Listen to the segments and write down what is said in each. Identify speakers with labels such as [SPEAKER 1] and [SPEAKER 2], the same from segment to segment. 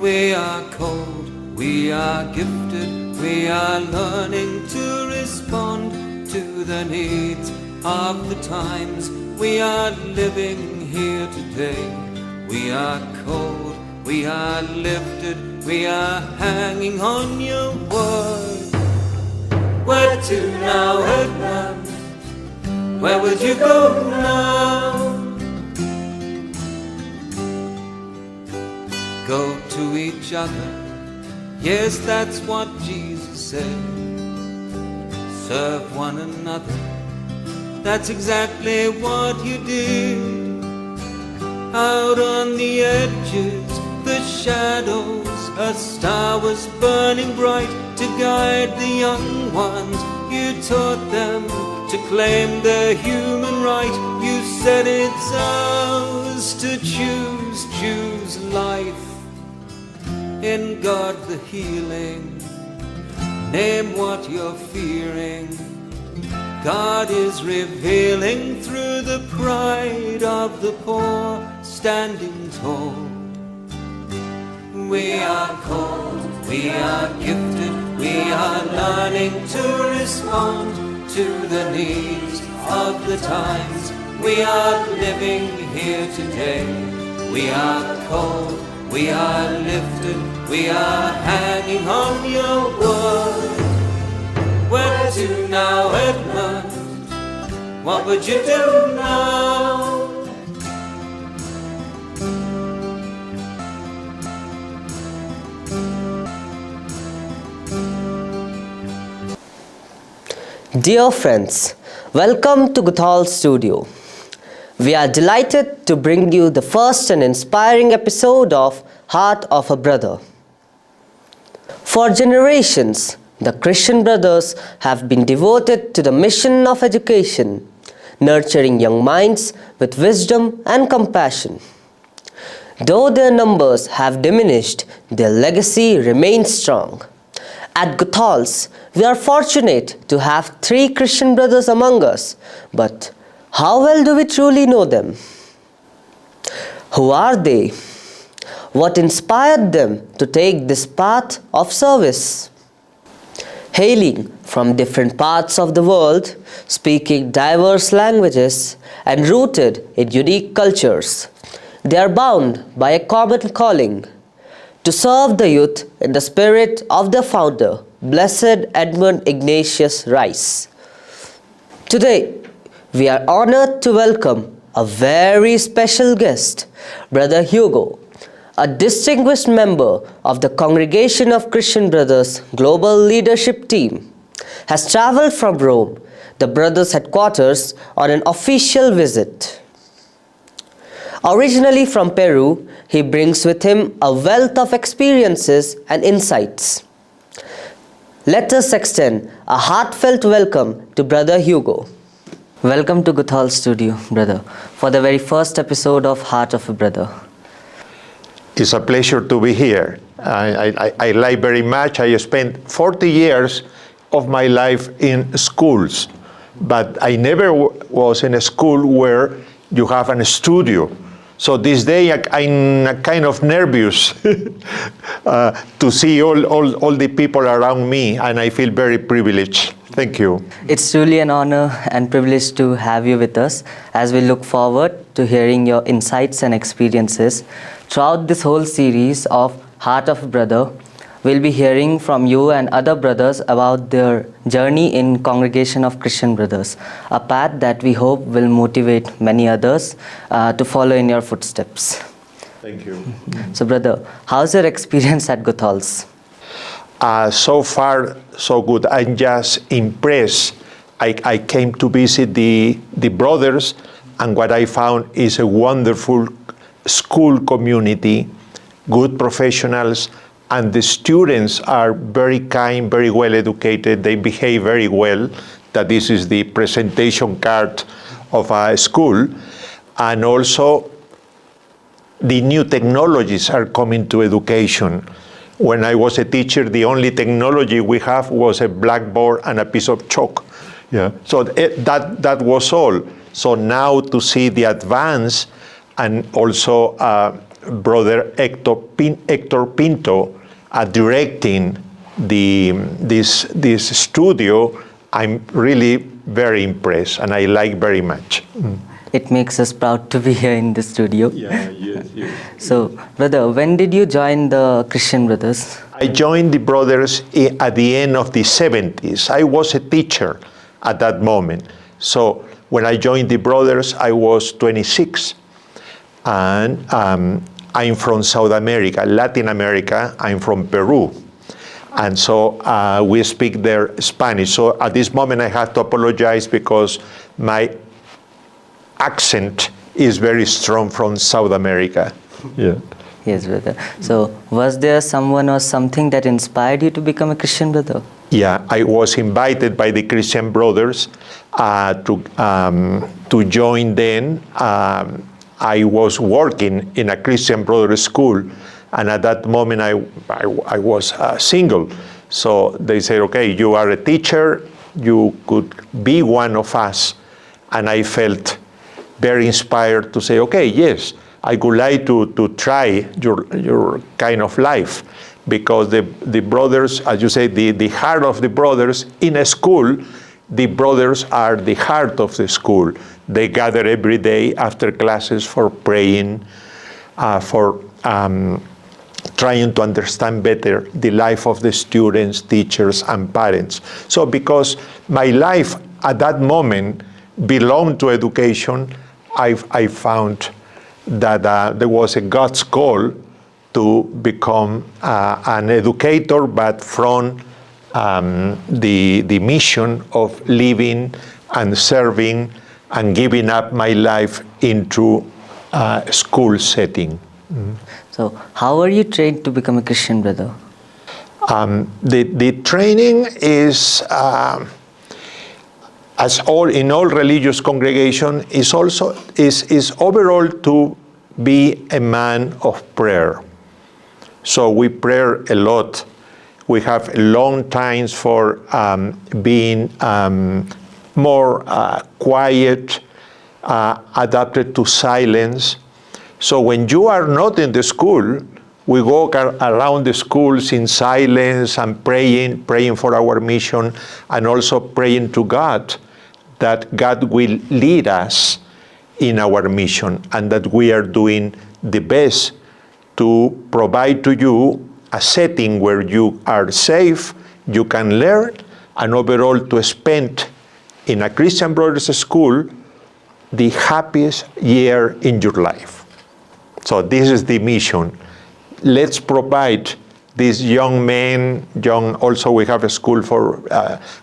[SPEAKER 1] We are called, we are gifted, we are learning to respond to the needs of the times. We are living here today. We are called, we are lifted, we are hanging on your word. Where to now, Edmund? Where would you go now? Go to each other, yes, that's what Jesus said. Serve one another, that's exactly what you did. Out on the edges, the shadows, a star was burning bright to guide the young ones. You taught them to claim their human right. You said it's ours to choose life. In God the healing, name what you're fearing. God is revealing through the pride of the poor, standing tall. We are called, we are gifted, we are learning to respond to the needs of the times. We are living here today. We are called, we are lifted, we are hanging on your word. Where to now, Edmund? What would you do now?
[SPEAKER 2] Dear friends, welcome to Goethals Studio. We are delighted to bring you the first and inspiring episode of Heart of a Brother. For generations, the Christian brothers have been devoted to the mission of education, nurturing young minds with wisdom and compassion. Though their numbers have diminished, their legacy remains strong. At Goethals, we are fortunate to have 3 Christian brothers among us, but how well do we truly know them? Who are they? What inspired them to take this path of service? Hailing from different parts of the world, speaking diverse languages, and rooted in unique cultures, they are bound by a common calling: to serve the youth in the spirit of their founder, Blessed Edmund Ignatius Rice. Today, we are honored to welcome a very special guest, Brother Hugo, a distinguished member of the Congregation of Christian Brothers Global Leadership Team, has traveled from Rome, the brothers' headquarters, on an official visit. Originally from Peru, he brings with him a wealth of experiences and insights. Let us extend a heartfelt welcome to Brother Hugo. Welcome to Goethals Studio, brother, for the very first episode of Heart of a Brother.
[SPEAKER 3] It's a pleasure to be here. I like very much. I spent 40 years of my life in schools, but I never was in a school where you have a studio. So this day I'm kind of nervous to see all the people around me, and I feel very privileged. Thank you.
[SPEAKER 2] It's truly an honor and privilege to have you with us as we look forward to hearing your insights and experiences. Throughout this whole series of Heart of a Brother, we'll be hearing from you and other brothers about their journey in Congregation of Christian Brothers, a path that we hope will motivate many others to follow in your footsteps.
[SPEAKER 3] Thank you.
[SPEAKER 2] So brother, how's your experience at Goethals?
[SPEAKER 3] So far, so good. I'm just impressed. I came to visit the brothers, and what I found is a wonderful school community, good professionals, and the students are very kind, very well educated. They behave very well. That this is the presentation card of a school. And also, the new technologies are coming to education. When I was a teacher, the only technology we have was a blackboard and a piece of chalk. Yeah. So that was all. So now to see the advance and also Brother Hector Pinto directing this studio, I'm really very impressed, and I like very much.
[SPEAKER 2] It makes us proud to be here in the studio.
[SPEAKER 3] Yeah, yes, yes.
[SPEAKER 2] So, brother, when did you join the Christian Brothers?
[SPEAKER 3] I joined the brothers at the end of the 70s. I was a teacher at that moment. So when I joined the brothers, I was 26. And I'm from South America, Latin America. I'm from Peru. And so we speak there Spanish. So at this moment, I have to apologize because my accent is very strong from South America. Yeah.
[SPEAKER 2] Yes, brother. So, was there someone or something that inspired you to become a Christian brother?
[SPEAKER 3] Yeah, I was invited by the Christian Brothers to join them. I was working in a Christian Brothers school, and at that moment I was single. So they said, okay, you are a teacher, you could be one of us. And I felt very inspired to say, okay, yes, I would like to try your kind of life, because the brothers, as you say, the heart of the brothers in a school, the brothers are the heart of the school. They gather every day after classes for praying, for trying to understand better the life of the students, teachers, and parents. So because my life at that moment belonged to education, I found that there was a God's call to become an educator, but from the mission of living and serving and giving up my life into a school setting.
[SPEAKER 2] So, how are you trained to become a Christian brother?
[SPEAKER 3] The training is, as in all religious congregation, is overall to be a man of prayer. So we pray a lot. We have long times for being more quiet, adapted to silence. So when you are not in the school, we walk around the schools in silence and praying for our mission, and also praying to God that God will lead us in our mission, and that we are doing the best to provide to you a setting where you are safe, you can learn, and overall to spend in a Christian Brothers school the happiest year in your life. So this is the mission. Let's provide these young men, also we have a school for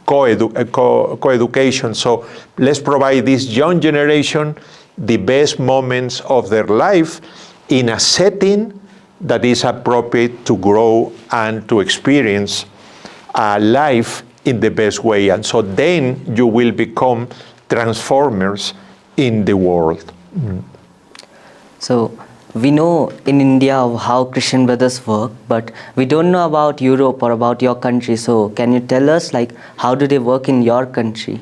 [SPEAKER 3] co-education. So let's provide this young generation the best moments of their life in a setting that is appropriate to grow and to experience life in the best way. And so then you will become transformers in the world.
[SPEAKER 2] So, we know in India how Christian brothers work, but we don't know about Europe or about your country. So, can you tell us, like, how do they work in your country?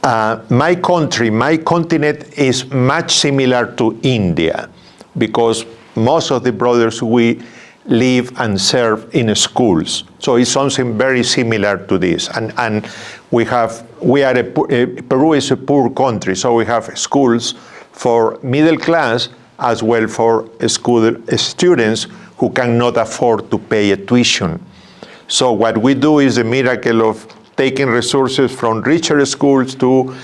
[SPEAKER 3] My continent is much similar to India, because most of the brothers, we live and serve in schools. So it's something very similar to this. And Peru is a poor country, so we have schools for middle class as well for school students who cannot afford to pay a tuition. So what we do is a miracle of taking resources from richer schools to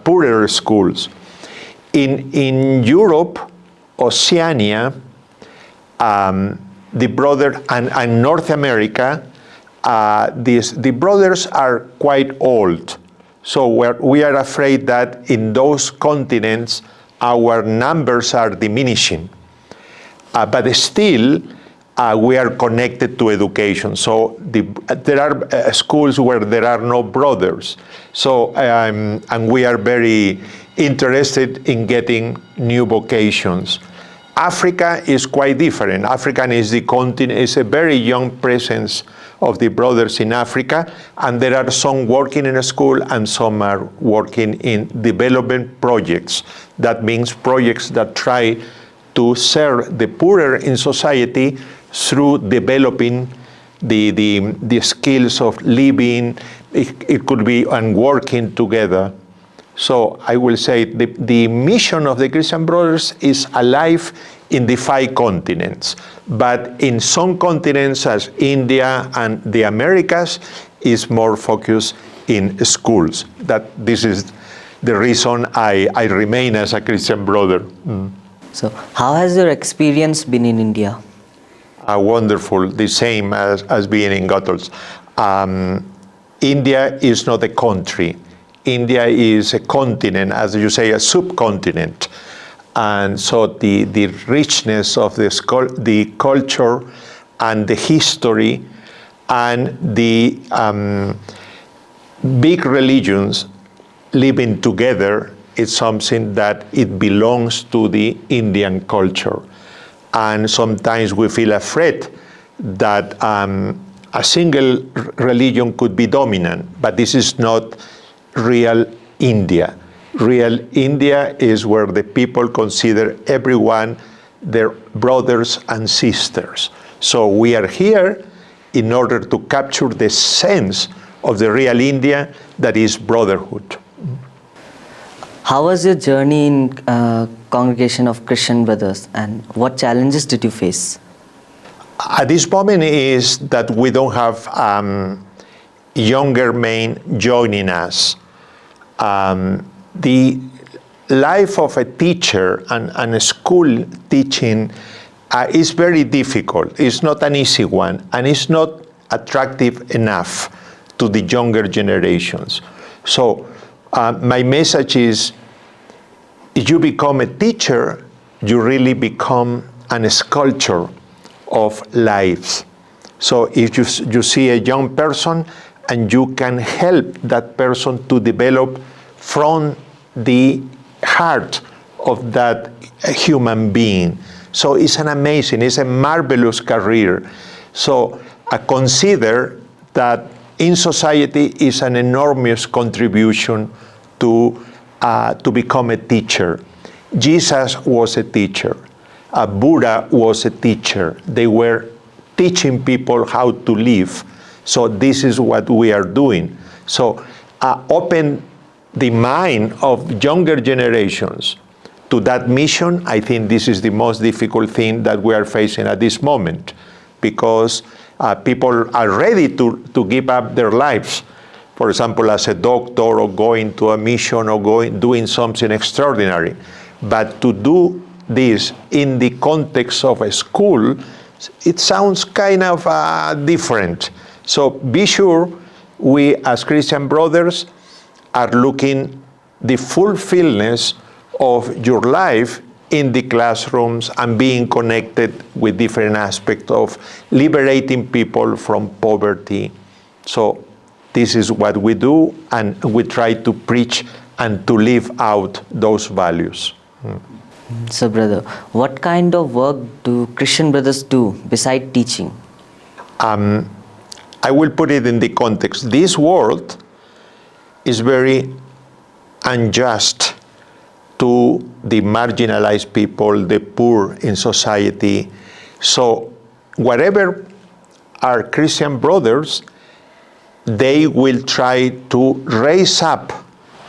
[SPEAKER 3] poorer schools. In Europe, Oceania, the brother and North America, the brothers are quite old. So we are afraid that in those continents, our numbers are diminishing. But still, we are connected to education. So there are schools where there are no brothers. So, and we are very interested in getting new vocations. Africa is quite different. Africa is the continent, is a very young presence of the brothers in Africa, and there are some working in a school and some are working in development projects. That means projects that try to serve the poorer in society through developing the skills of living. It could be and working together. So I will say the mission of the Christian Brothers is alive in the 5 continents, but in some continents as India and the Americas is more focused in schools. This is the reason I remain as a Christian brother.
[SPEAKER 2] So how has your experience been in India?
[SPEAKER 3] Wonderful, the same as being in Goethals. India is not a country. India is a continent, as you say, a subcontinent. And so the richness of the culture and the history and the big religions living together is something that it belongs to the Indian culture. And sometimes we feel afraid that a single religion could be dominant, but this is not real India. Real India is where the people consider everyone their brothers and sisters. So we are here in order to capture the sense of the real India, that is brotherhood.
[SPEAKER 2] How was your journey in congregation of Christian Brothers, and what challenges did you face?
[SPEAKER 3] At this moment is that we don't have younger men joining us. The life of a teacher and a school teaching is very difficult. It's not an easy one, and it's not attractive enough to the younger generations. So my message is, if you become a teacher, you really become a sculptor of lives. So if you see a young person and you can help that person to develop from the heart of that human being. So it's a marvelous career. So I consider that in society is an enormous contribution to become a teacher. Jesus was a teacher. Buddha was a teacher. They were teaching people how to live. So this is what we are doing. So open the mind of younger generations to that mission. I think this is the most difficult thing that we are facing at this moment, because people are ready to give up their lives, for example, as a doctor, or going to a mission, or doing something extraordinary. But to do this in the context of a school, it sounds kind of different. So be sure we as Christian brothers are looking the fulfillment of your life in the classrooms and being connected with different aspects of liberating people from poverty. So this is what we do, and we try to preach and to live out those values.
[SPEAKER 2] So brother, what kind of work do Christian Brothers do beside teaching?
[SPEAKER 3] I will put it in the context. This world is very unjust to the marginalized people, the poor in society. So whatever are Christian brothers, they will try to raise up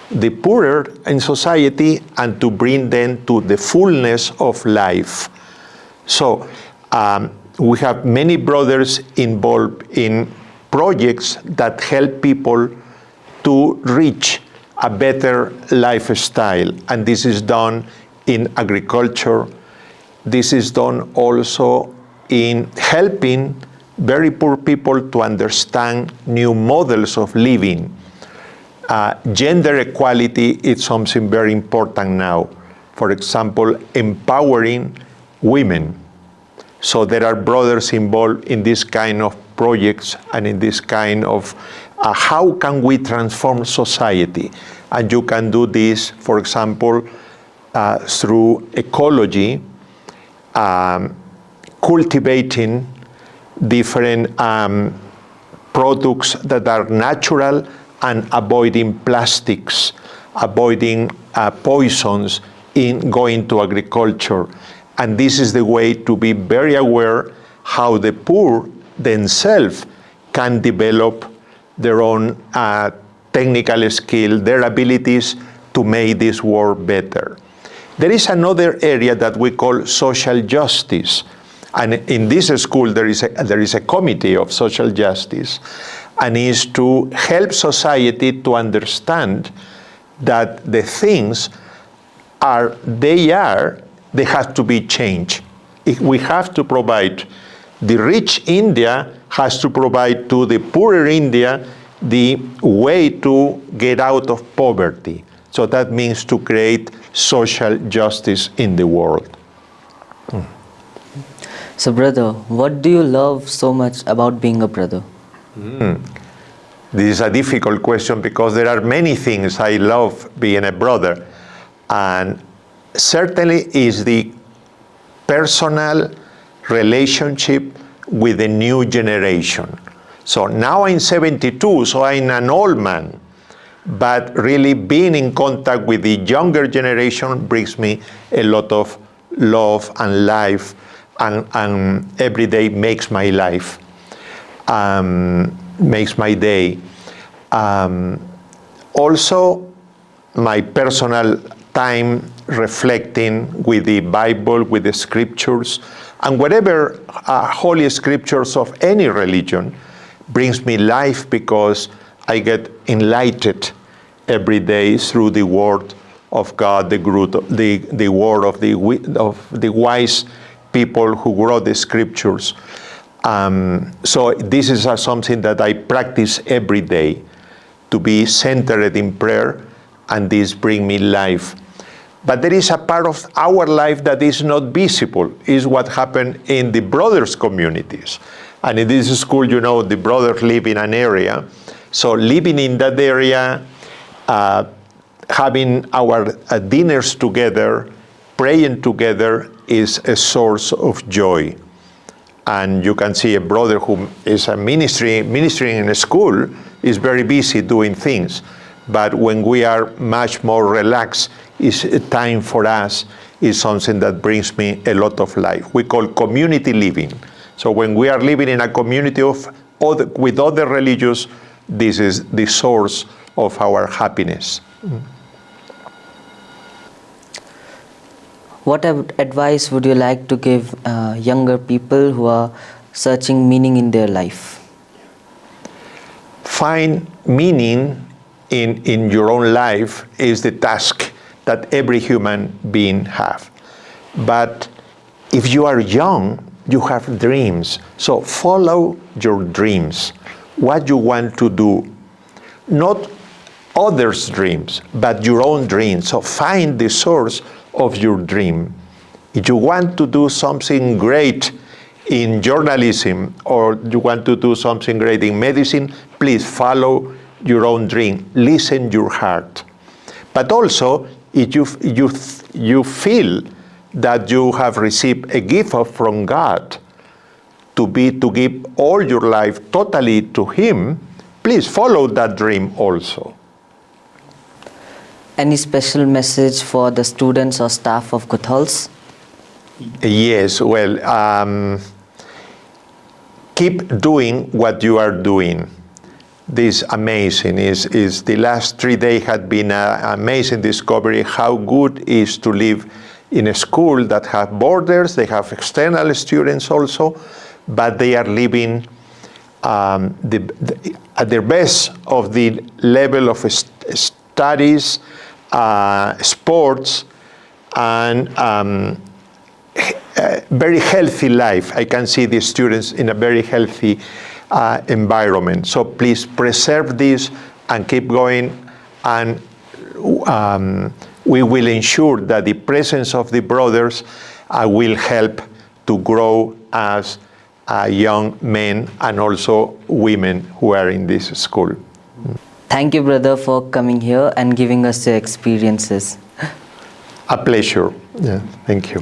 [SPEAKER 3] the poorer in society and to bring them to the fullness of life. So we have many brothers involved in projects that help people to reach a better lifestyle. And this is done in agriculture. This is done also in helping very poor people to understand new models of living. Gender equality is something very important now. For example, empowering women. So there are brothers involved in this kind of projects and in this kind of how can we transform society? And you can do this, for example, through ecology, cultivating different products that are natural and avoiding plastics, avoiding poisons in going to agriculture. And this is the way to be very aware how the poor themselves can develop their own technical skill, their abilities to make this world better. There is another area that we call social justice. And in this school, there is a committee of social justice, and is to help society to understand that the things they have to be changed. We have to provide, the rich India has to provide to the poorer India the way to get out of poverty. So that means to create social justice in the world.
[SPEAKER 2] So brother, what do you love so much about being a brother?
[SPEAKER 3] This is a difficult question because there are many things I love being a brother. And certainly is the personal relationship with the new generation. So now I'm 72, so I'm an old man. But really being in contact with the younger generation brings me a lot of love and life, and every day makes my life, makes my day. Also, my personal time reflecting with the Bible, with the scriptures, and whatever holy scriptures of any religion brings me life, because I get enlightened every day through the word of God, the word of the wise people who wrote the scriptures. So this is something that I practice every day, to be centered in prayer, and this brings me life. But there is a part of our life that is not visible, is what happened in the brothers' communities. And in this school, the brothers live in an area. So living in that area, having our dinners together, praying together is a source of joy. And you can see a brother who is ministering in a school is very busy doing things. But when we are much more relaxed, is time for us, is something that brings me a lot of life. We call community living. So when we are living in a community with other religions, this is the source of our happiness.
[SPEAKER 2] What advice would you like to give younger people who are searching meaning in their life?
[SPEAKER 3] Find meaning in your own life is the task that every human being have. But if you are young, you have dreams. So follow your dreams, what you want to do. Not others' dreams, but your own dreams. So find the source of your dream. If you want to do something great in journalism, or you want to do something great in medicine, please follow your own dream. Listen your heart. But also, if you feel that you have received a gift from God to give all your life totally to Him, please follow that dream also.
[SPEAKER 2] Any special message for the students or staff of Goethals?
[SPEAKER 3] Yes, well, keep doing what you are doing. This amazing is the last 3 days had been an amazing discovery how good it is to live in a school that have borders. They have external students also, but they are living at their best of the level of studies, sports, and very healthy life. I can see the students in a very healthy environment. So please preserve this and keep going, and we will ensure that the presence of the brothers will help to grow as young men and also women who are in this school.
[SPEAKER 2] Thank you, brother, for coming here and giving us your experiences.
[SPEAKER 3] A pleasure. Yeah, thank you.